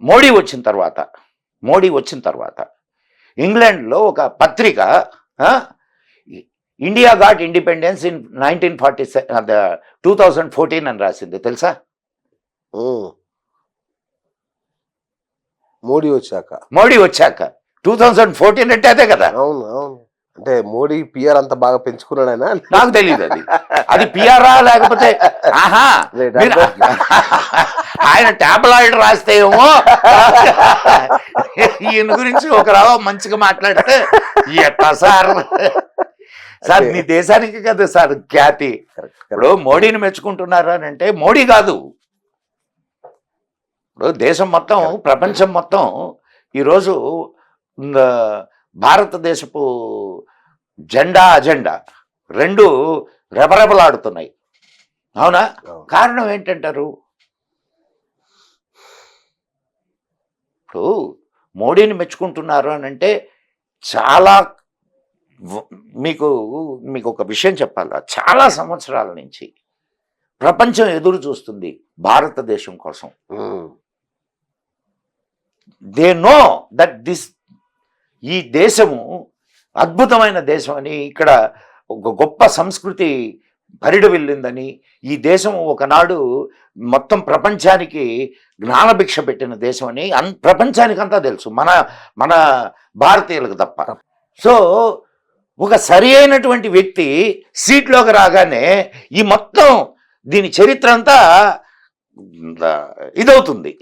మోడీ వచ్చిన తర్వాత ఇంగ్లాండ్లో ఒక పత్రిక ఇండియా గాట్ ఇండిపెండెన్స్ ఇన్ 2014 అని రాసింది తెలుసా? మోడీ వచ్చాక 2014 అంటే అదే కదా. అవును అవును. అంటే మోడీ పిఆర్ అంత బాగా పెంచుకున్నాడైనా నాకు తెలియదు అది పిఆరా లేకపోతే ఆయన ట్యాబ్లాయిడ్ రాస్తే ఏమో ఈయన గురించి ఒక రావు మంచిగా మాట్లాడితే ఎట్లా సార్ మీ దేశానికి కదా సార్ ఖ్యాతి. ఇప్పుడు మోడీని మెచ్చుకుంటున్నారా అని అంటే మోడీ కాదు, ఇప్పుడు దేశం మొత్తం ప్రపంచం మొత్తం ఈరోజు భారతదేశపు అజెండా రెండు రెపరెపలాడుతున్నాయి. అవునా? కారణం ఏంటంటారు? ఇప్పుడు మోడీని మెచ్చుకుంటున్నారు అని అంటే చాలా మీకు ఒక విషయం చెప్పాలా, చాలా సంవత్సరాల నుంచి ప్రపంచం ఎదురు చూస్తుంది భారతదేశం కోసం. దే నో దట్ ఈ దేశము అద్భుతమైన దేశం అని, ఇక్కడ ఒక గొప్ప సంస్కృతి పరిడవిల్లిందని, ఈ దేశం ఒకనాడు మొత్తం ప్రపంచానికి జ్ఞానభిక్ష పెట్టిన దేశం అని ప్రపంచానికంతా తెలుసు, మన భారతీయులకు తప్ప. సో ఒక సరి అయినటువంటి వ్యక్తి సీట్లోకి రాగానే ఈ మొత్తం దీని చరిత్ర అంతా ఇదవుతుంది.